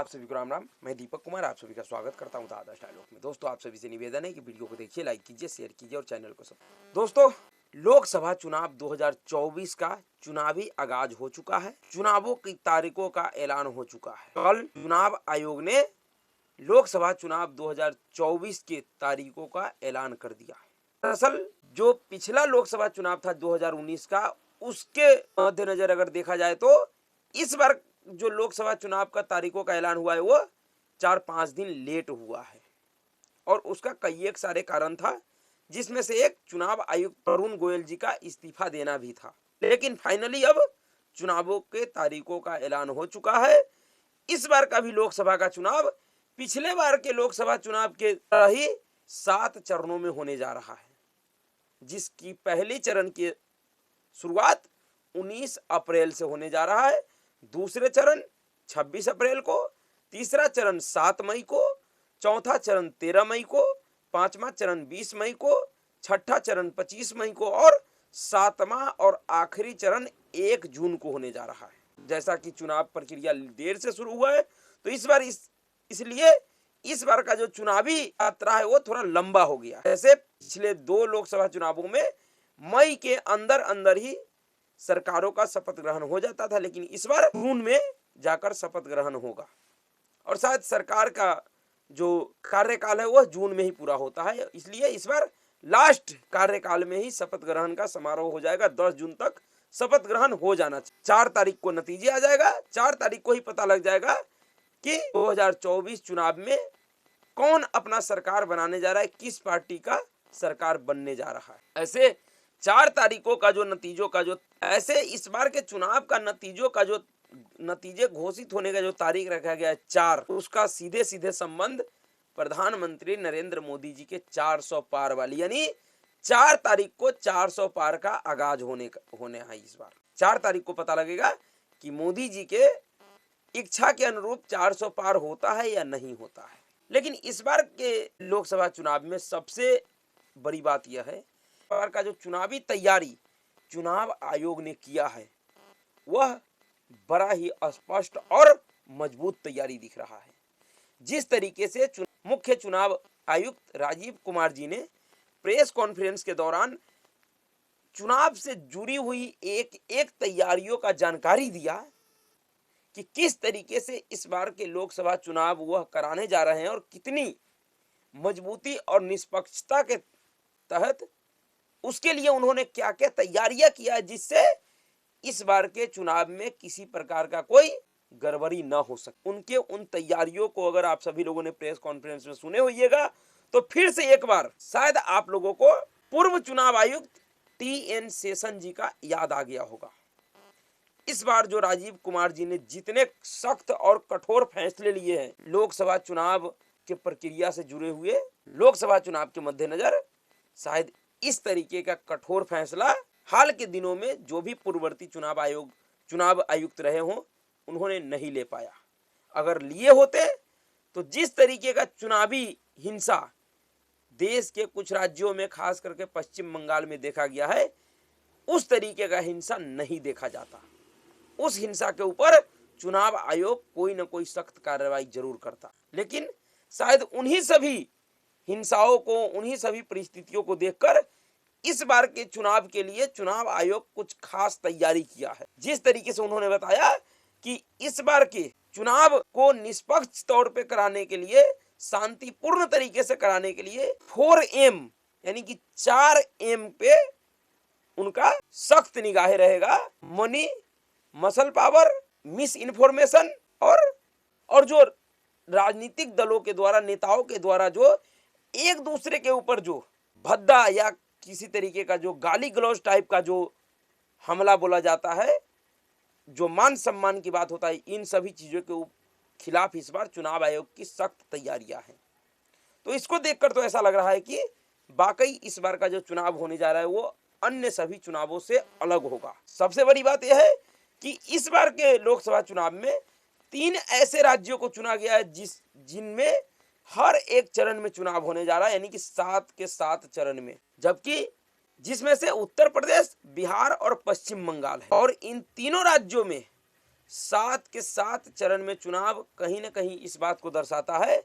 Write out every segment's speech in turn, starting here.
आप सभी को राम राम। मैं दीपक कुमार आप सभी का स्वागत करता हूं दादा डायलॉग में। दोस्तों, आप सभी से निवेदन है कि वीडियो को देखिए, लाइक कीजिए, शेयर कीजिए और चैनल को सब्सक्राइब। दोस्तों, लोकसभा चुनाव 2024 का चुनावी आगाज हो चुका है। चुनावों की तारीखों का ऐलान हो चुका है। कल चुनाव आयोग ने लोकसभा चुनाव 2024 के तारीखों का ऐलान कर दिया। दरअसल जो पिछला लोकसभा चुनाव था 2019 का, उसके मद्देनजर अगर देखा जाए तो इस बार जो लोकसभा चुनाव का तारीखों का ऐलान हुआ है वो 4-5 दिन लेट हुआ है और उसका कई एक सारे कारण था, जिसमें से एक चुनाव आयुक्त अरुण गोयल जी का इस्तीफा देना भी था। लेकिन फाइनली अब चुनावों के तारीखों का ऐलान हो चुका है। इस बार का भी लोकसभा का चुनाव पिछले बार के लोकसभा चुनाव के तरह ही 7 चरणों में होने जा रहा है, जिसकी पहली चरण की शुरुआत 19 अप्रैल से होने जा रहा है, दूसरे चरण 26 अप्रैल को, तीसरा चरण 7 मई को, चौथा चरण 13 मई को, पांचवा चरण 20 मई को, छठा चरण 25 मई को और सातवां और आखिरी चरण 1 जून को होने जा रहा है। जैसा कि चुनाव प्रक्रिया देर से शुरू हुआ है, तो इस बार इसलिए इस बार का जो चुनावी यात्रा है वो थोड़ा लंबा हो गया। जैसे पिछले 2 लोकसभा चुनावों में मई के अंदर अंदर ही सरकारों का शपथ ग्रहण हो जाता था, लेकिन इस बार जून में जाकर शपथ ग्रहण होगा और शायद सरकार का जो कार्यकाल है वह जून में ही पूरा होता है। इसलिए इस बार लास्ट कार्यकाल में ही शपथ ग्रहण का समारोह हो जाएगा। 10 जून तक शपथ ग्रहण हो जाना चाहिए। 4 तारीख को नतीजे आ जाएगा। 4 तारीख को ही पता लग जाएगा कि 2024 चुनाव में कौन अपना सरकार बनाने जा रहा है, किस पार्टी का सरकार बनने जा रहा है। ऐसे 4 तारीखों का जो नतीजों का जो ऐसे इस बार के चुनाव का नतीजों का जो नतीजे घोषित होने का जो तारीख रखा गया है 4, उसका सीधे सीधे संबंध प्रधानमंत्री नरेंद्र मोदी जी के 400 पार वाली, यानी 4 तारीख को 400 पार का आगाज होने है। इस बार 4 तारीख को पता लगेगा कि मोदी जी के इच्छा के अनुरूप 400 पार होता है या नहीं होता है। लेकिन इस बार के लोकसभा चुनाव में सबसे बड़ी बात यह है, इस बार का जो चुनावी तैयारी चुनाव आयोग ने किया है वह बड़ा ही स्पष्ट और मजबूत तैयारी दिख रहा है। जिस तरीके से मुख्य चुनाव आयुक्त राजीव कुमार जी ने प्रेस कॉन्फ्रेंस के दौरान चुनाव से जुड़ी हुई एक एक तैयारियों का जानकारी दिया कि किस तरीके से इस बार के लोकसभा चुनाव वह कराने जा रहे हैं और कितनी मजबूती और निष्पक्षता के तहत उसके लिए उन्होंने क्या क्या तैयारियां किया, जिससे इस बार के चुनाव में किसी प्रकार का कोई गड़बड़ी न हो सके। उनके उन तैयारियों को अगर आप सभी लोगों ने प्रेस कॉन्फ्रेंस में सुने होइएगा तो फिर से एक बार शायद आप लोगों को पूर्व चुनाव आयुक्त TN शेषन जी का याद आ गया होगा। इस बार जो राजीव कुमार जी ने जितने सख्त और कठोर फैसले लिए हैं लोकसभा चुनाव के प्रक्रिया से जुड़े हुए, लोकसभा चुनाव के मद्देनजर शायद इस तरीके का कठोर फैसला हाल के दिनों में जो भी पूर्ववर्ती चुनाव आयुक्त रहे हों उन्होंने नहीं ले पाया। अगर लिए होते तो जिस तरीके का चुनावी हिंसा देश के कुछ राज्यों में खास करके पश्चिम बंगाल में देखा गया है, उस तरीके का हिंसा नहीं देखा जाता। उस हिंसा के ऊपर चुनाव आयोग कोई ना कोई सख्त कार्रवाई जरूर करता। लेकिन शायद उन्हीं सभी हिंसाओं को, उन्हीं सभी परिस्थितियों को देखकर इस बार के चुनाव के लिए चुनाव आयोग कुछ खास तैयारी किया है। जिस तरीके से उन्होंने बताया कि इस बार के चुनाव को निष्पक्ष तौर पे कराने के लिए, शांतिपूर्ण तरीके से कराने के लिए 4M यानी कि 4M पे उनका सख्त निगाह रहेगा। Money, muscle power, miss information और जो राजनीतिक दलों के द्वारा, नेताओं के द्वारा जो एक दूसरे के ऊपर जो भद्दा या किसी तरीके का जो गाली गलौज टाइप का जो हमला बोला जाता है, जो मान सम्मान की बात होता है, इन सभी चीजों के खिलाफ इस बार चुनाव आयोग की सख्त तैयारियां हैं। तो इसको देखकर तो ऐसा लग रहा है कि वाकई इस बार का जो चुनाव होने जा रहा है वो अन्य सभी चुनावों से अलग होगा। सबसे बड़ी बात यह है कि इस बार के लोकसभा चुनाव में 3 ऐसे राज्यों को चुना गया है जिनमें हर एक चरण में चुनाव होने जा रहा है, यानी कि 7 के 7 चरण में, जबकि जिसमें से उत्तर प्रदेश, बिहार और पश्चिम बंगाल है। और इन तीनों राज्यों में 7 के 7 चरण में चुनाव कहीं न कहीं इस बात को दर्शाता है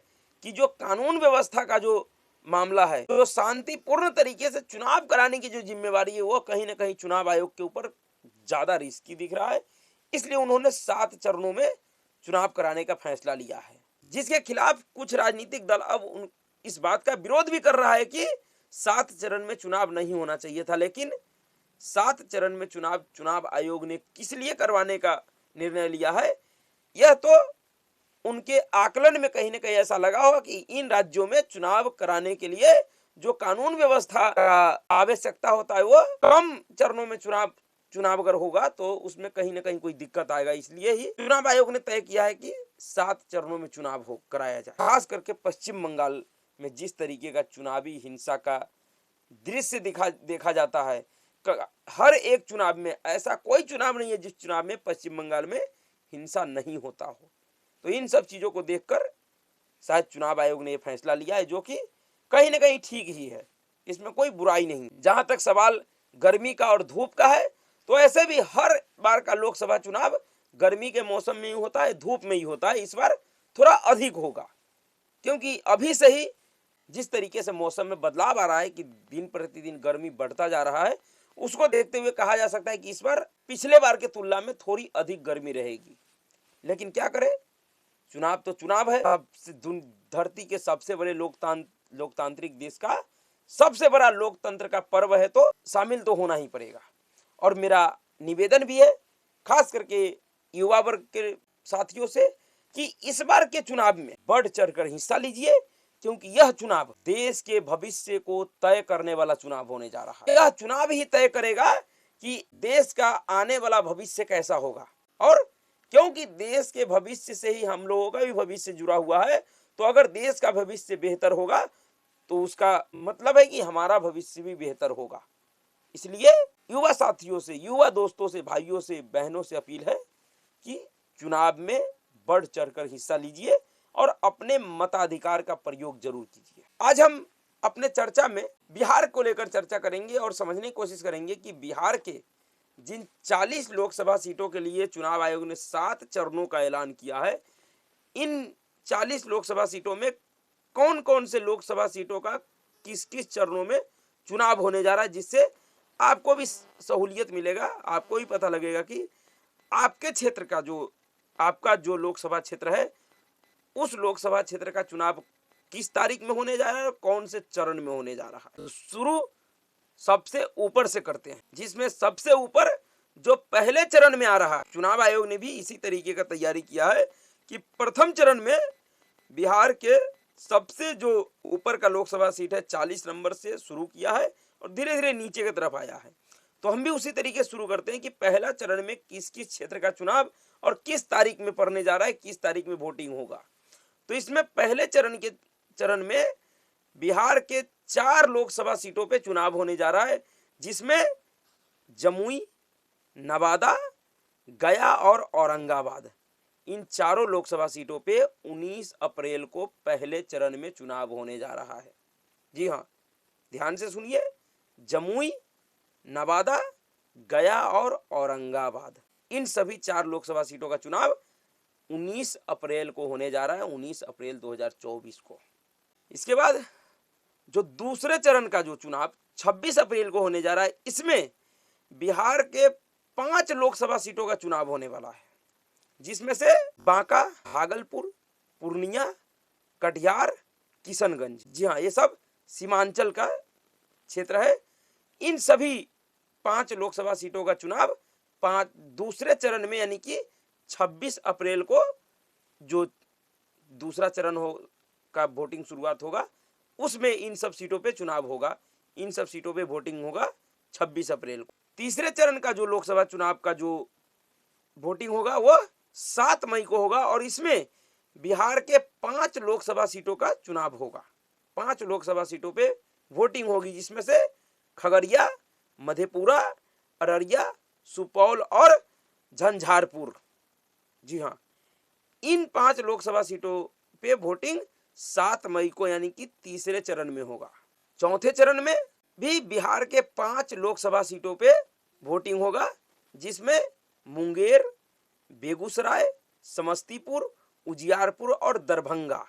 कि जो कानून व्यवस्था का जो मामला है, तो शांतिपूर्ण तरीके से चुनाव कराने की जो जिम्मेवारी है, वो कहीं न कहीं चुनाव आयोग के ऊपर ज़्यादा रिस्की दिख रहा है। इसलिए उन्होंने 7 चरणों में चुनाव कराने का फैसला लिया है, जिसके खिलाफ कुछ राजनीतिक दल अब इस बात का विरोध भी कर रहा है कि 7 चरण में चुनाव नहीं होना चाहिए था। लेकिन 7 चरण में चुनाव आयोग ने किस लिए करवाने का निर्णय लिया है, यह तो उनके आकलन में कहीं न कहीं ऐसा लगा होगा कि इन राज्यों में चुनाव कराने के लिए जो कानून व्यवस्था का आवश्यकता होता है, वो कम चरणों में चुनाव अगर होगा तो उसमें कहीं न कहीं कोई दिक्कत आएगा। इसलिए ही चुनाव आयोग ने तय किया है कि 7 चरणों में चुनाव कराया जाए। खास करके पश्चिम बंगाल में जिस तरीके का चुनावी हिंसा का दृश्य देखा जाता है, हर एक चुनाव में, ऐसा कोई चुनाव नहीं है जिस चुनाव में पश्चिम बंगाल में हिंसा नहीं होता हो। तो इन सब चीजों को देखकर शायद चुनाव आयोग ने यह फैसला लिया है, जो कि कहीं न कहीं ठीक ही है, इसमें कोई बुराई नहीं। जहां तक सवाल गर्मी का और धूप का है, तो ऐसे भी हर बार का लोकसभा चुनाव गर्मी के मौसम में ही होता है, धूप में ही होता है। इस बार थोड़ा अधिक होगा, क्योंकि अभी से ही जिस तरीके से मौसम में बदलाव आ रहा है कि दिन प्रतिदिन गर्मी बढ़ता जा रहा है, उसको देखते हुए कहा जा सकता है कि इस बार पिछले बार के तुलना में थोड़ी अधिक गर्मी रहेगी। लेकिन क्या करें, चुनाव तो चुनाव है। अब धरती के सबसे बड़े लोकतांत्रिक देश का सबसे बड़ा लोकतंत्र का पर्व है, तो शामिल तो होना ही पड़ेगा। और मेरा निवेदन भी है खास करके युवा वर्ग के साथियों से कि इस बार के चुनाव में बढ़ चढ़कर हिस्सा लीजिए, क्योंकि यह चुनाव देश के भविष्य को तय करने वाला चुनाव होने जा रहा है। यह चुनाव ही तय करेगा कि देश का आने वाला भविष्य कैसा होगा, और क्योंकि देश के भविष्य से ही हम लोगों का भी भविष्य जुड़ा हुआ है, तो अगर देश का भविष्य बेहतर होगा तो उसका मतलब है कि हमारा भविष्य भी बेहतर होगा। इसलिए युवा साथियों से, युवा दोस्तों से, भाइयों से, बहनों से अपील है कि चुनाव में बढ़ चढ़कर हिस्सा लीजिए और अपने मताधिकार का प्रयोग जरूर कीजिए। आज हम अपने चर्चा में बिहार को लेकर चर्चा करेंगे और समझने की कोशिश करेंगे कि बिहार के जिन 40 लोकसभा सीटों के लिए चुनाव आयोग ने 7 चरणों का ऐलान किया है, इन 40 लोकसभा सीटों में कौन कौन से लोकसभा सीटों का किस किस चरणों में चुनाव होने जा रहा है, जिससे आपको भी सहूलियत मिलेगा। आपको भी पता लगेगा कि आपके क्षेत्र का आपका जो लोकसभा क्षेत्र है, उस लोकसभा क्षेत्र का चुनाव किस तारीख में होने जा रहा है और कौन से चरण में होने जा रहा है। तो शुरू सबसे ऊपर से करते हैं, जिसमें सबसे ऊपर जो पहले चरण में आ रहा है। चुनाव आयोग ने भी इसी तरीके का तैयारी किया है कि प्रथम चरण में बिहार के सबसे जो ऊपर का लोकसभा सीट है 40 नंबर से शुरू किया है और धीरे धीरे नीचे की तरफ आया है। तो हम भी उसी तरीके से शुरू करते हैं कि पहला चरण में किस किस क्षेत्र का चुनाव और किस तारीख में पड़ने जा रहा है, किस तारीख में वोटिंग होगा। तो इसमें पहले चरण में बिहार के 4 लोकसभा सीटों पे चुनाव होने जा रहा है, जिसमें जमुई, नवादा, गया और औरंगाबाद, इन चारों लोकसभा सीटों पे 19 अप्रैल को पहले चरण में चुनाव होने जा रहा है। जी हाँ, ध्यान से सुनिए, जमुई, नवादा, गया और औरंगाबाद, इन सभी 4 लोकसभा सीटों का चुनाव 19 अप्रैल को होने जा रहा है, 19 अप्रैल 2024 को। इसके बाद जो दूसरे चरण का जो चुनाव 26 अप्रैल को होने जा रहा है, इसमें बिहार के 5 लोकसभा सीटों का चुनाव होने वाला है, जिसमें से बांका, भागलपुर, पूर्णिया, कटिहार, किशनगंज। जी हाँ, ये सब सीमांचल का क्षेत्र है। इन सभी 5 लोकसभा सीटों का चुनाव दूसरे चरण में, यानी कि 26 अप्रैल को जो दूसरा चरण का वोटिंग शुरुआत होगा, उसमें इन सब सीटों पे चुनाव होगा, इन सब सीटों पे वोटिंग होगा 26 अप्रैल को। तीसरे चरण का जो लोकसभा चुनाव का जो वोटिंग होगा वो 7 मई को होगा और इसमें बिहार के 5 लोकसभा सीटों का चुनाव होगा। 5 लोकसभा सीटों पे वोटिंग होगी, जिसमें से खगड़िया, मधेपुरा, अररिया, सुपौल और झंझारपुर। जी हाँ, इन 5 लोकसभा सीटों पे वोटिंग 7 मई को, यानी कि तीसरे चरण में होगा। चौथे चरण में भी बिहार के 5 लोकसभा सीटों पे वोटिंग होगा, जिसमें मुंगेर, बेगूसराय, समस्तीपुर, उजियारपुर और दरभंगा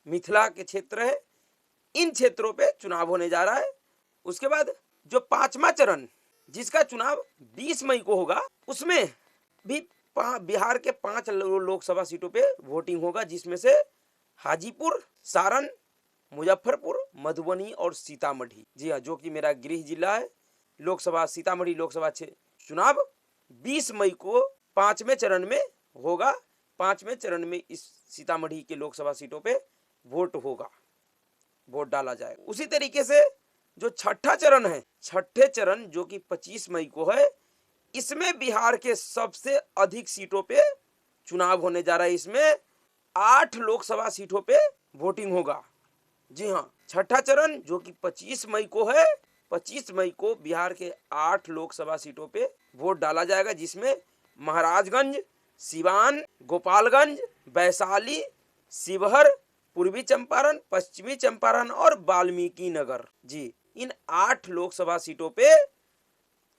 मिथिला के क्षेत्र है। इन क्षेत्रों पे चुनाव होने जा रहा है। उसके बाद जो 5वां चरण जिसका चुनाव 20 मई को होगा, उसमें भी बिहार के 5 लोकसभा सीटों पे वोटिंग होगा, जिसमें से हाजीपुर, सारण, मुजफ्फरपुर, मधुबनी और सीतामढ़ी। जी हाँ, जो कि मेरा गृह जिला है। लोकसभा सीतामढ़ी लोकसभा चुनाव 20 मई को 5वें चरण में होगा। 5वें चरण में इस सीतामढ़ी के लोकसभा सीटों पे वोट होगा, वोट डाला जाएगा। उसी तरीके से जो छठा चरण है, छठे चरण जो कि 25 मई को है, इसमें बिहार के सबसे अधिक सीटों पे चुनाव होने जा रहा है। इसमें 8 लोकसभा सीटों पे वोटिंग होगा। जी हाँ, छठा चरण जो कि 25 मई को है, 25 मई को बिहार के 8 लोकसभा सीटों पे वोट डाला जाएगा, जिसमें महाराजगंज, सिवान, गोपालगंज, वैशाली, शिवहर, पूर्वी चंपारण, पश्चिमी चंपारण और वाल्मीकि नगर। जी, इन 8 लोकसभा सीटों पे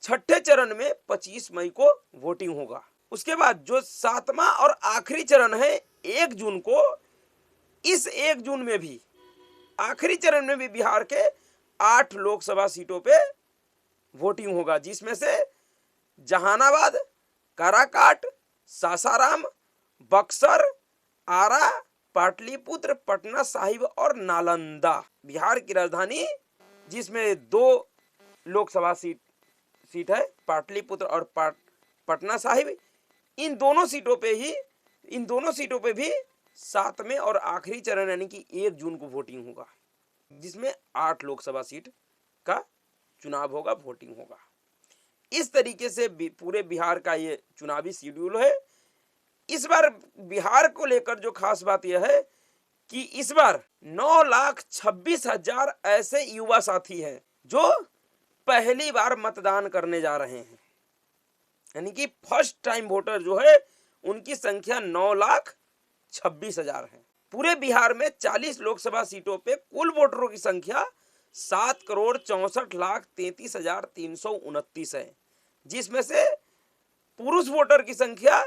छठे चरण में 25 मई को वोटिंग होगा। उसके बाद जो 7वां और आखिरी चरण है 1 जून को, इस 1 जून में भी आखिरी चरण में भी बिहार के 8 लोकसभा सीटों पे वोटिंग होगा, जिसमें से जहानाबाद, काराकाट, सासाराम, बक्सर, आरा, पाटलिपुत्र, पटना साहिब और नालंदा। बिहार की राजधानी जिसमें 2 लोकसभा सीट है, पाटलिपुत्र और पटना साहिब। इन दोनों सीटों पे भी 7वें और आखिरी चरण यानी कि 1 जून को वोटिंग होगा, जिसमें 8 लोकसभा सीट का चुनाव होगा, वोटिंग होगा। इस तरीके से पूरे बिहार का ये चुनावी शेड्यूल है। इस बार बिहार को लेकर जो खास बात यह है कि इस बार 9,26,000 ऐसे युवा साथी हैं जो पहली बार मतदान करने जा रहे हैं, यानी कि फर्स्ट टाइम वोटर जो है उनकी संख्या 9,26,000 है। पूरे बिहार में 40 लोकसभा सीटों पे कुल वोटरों की संख्या 7,64,33,329 है, जिसमें से पुरुष वोटर की संख्या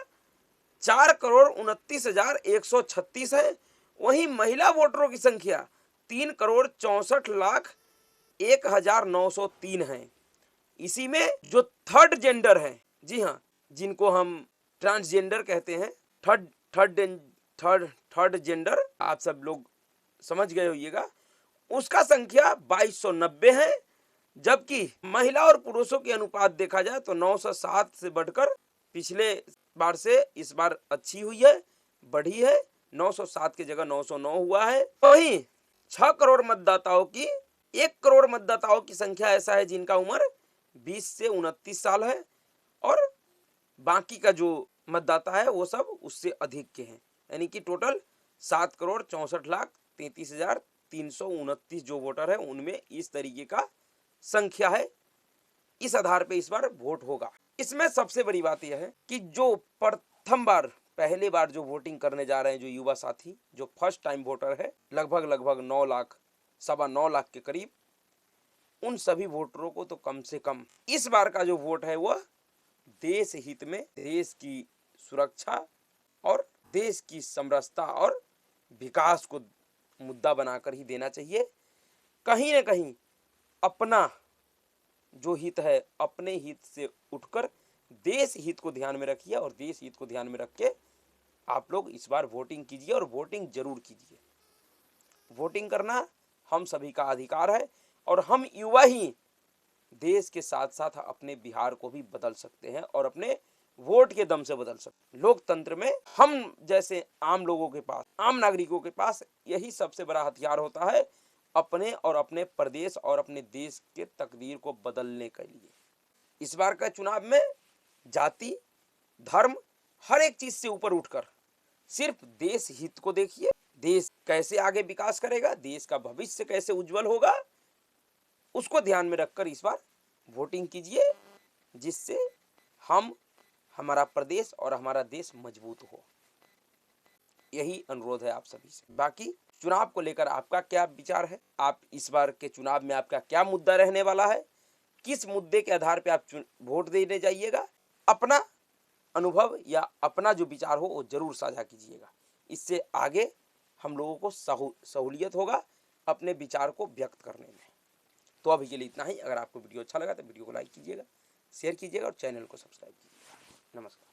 4,29,136 है। वहीं महिला वोटरों की संख्या 3,64,01,903 है। इसी में जो थर्ड जेंडर है, जी हाँ, जिनको हम ट्रांसजेंडर कहते हैं, थर्ड जेंडर आप सब लोग समझ गए होइएगा, उसका संख्या 2290 है। जबकि महिला और पुरुषों के अनुपात देखा जाए तो 907 से बढ़कर पिछले बार से इस बार अच्छी हुई है, बढ़ी है। 907 की जगह 909 हुआ है। वहीं 6 करोड़ मतदाताओं की 1 करोड़ मतदाताओं की संख्या ऐसा है जिनका उम्र 20 से 29 साल है, और बाकी का जो मतदाता है वो सब उससे अधिक के हैं, यानी कि टोटल 7,64,33,329 जो वोटर है उनमें इस तरीके का संख्या है। इस आधार पे इस बार वोट होगा। इसमें सबसे बड़ी बात यह है कि जो पहले बार जो वोटिंग करने जा रहे हैं, जो युवा साथी जो फर्स्ट टाइम वोटर है, लगभग 9 लाख, 9.25 लाख के करीब, उन सभी वोटरों को तो कम से कम इस बार का जो वोट है वह देश हित में, देश की सुरक्षा और देश की समरसता और विकास को मुद्दा बनाकर ही देना चाहिए। कहीं न कहीं अपना जो हित है, अपने हित से उठकर देश हित को ध्यान में रखिए, और देश हित को ध्यान में रख के आप लोग इस बार वोटिंग कीजिए, और वोटिंग जरूर कीजिए। वोटिंग करना हम सभी का अधिकार है, और हम युवा ही देश के साथ साथ अपने बिहार को भी बदल सकते हैं, और अपने वोट के दम से बदल सकते हैं। लोकतंत्र में हम जैसे आम लोगों के पास, आम नागरिकों के पास यही सबसे बड़ा हथियार होता है, अपने और अपने प्रदेश और अपने देश के तकदीर को बदलने के लिए। इस बार का चुनाव में जाति, धर्म, हर एक चीज से ऊपर उठकर सिर्फ देश हित को देखिए। देश कैसे आगे विकास करेगा, देश का भविष्य कैसे उज्जवल होगा, उसको ध्यान में रखकर इस बार वोटिंग कीजिए, जिससे हमारा प्रदेश और हमारा देश मजबूत हो। यही अनुरोध है आप सभी से। बाकी चुनाव को लेकर आपका क्या विचार है? आप इस बार के चुनाव में आपका क्या मुद्दा रहने वाला है? किस मुद्दे के आधार पे आप वोट देने जाइएगा? अपना अनुभव या अपना जो विचार हो वो ज़रूर साझा कीजिएगा। इससे आगे हम लोगों को सहूलियत होगा अपने विचार को व्यक्त करने में। तो अभी के लिए इतना ही। अगर आपको वीडियो अच्छा लगा तो वीडियो को लाइक कीजिएगा, शेयर कीजिएगा और चैनल को सब्सक्राइब कीजिएगा। नमस्कार।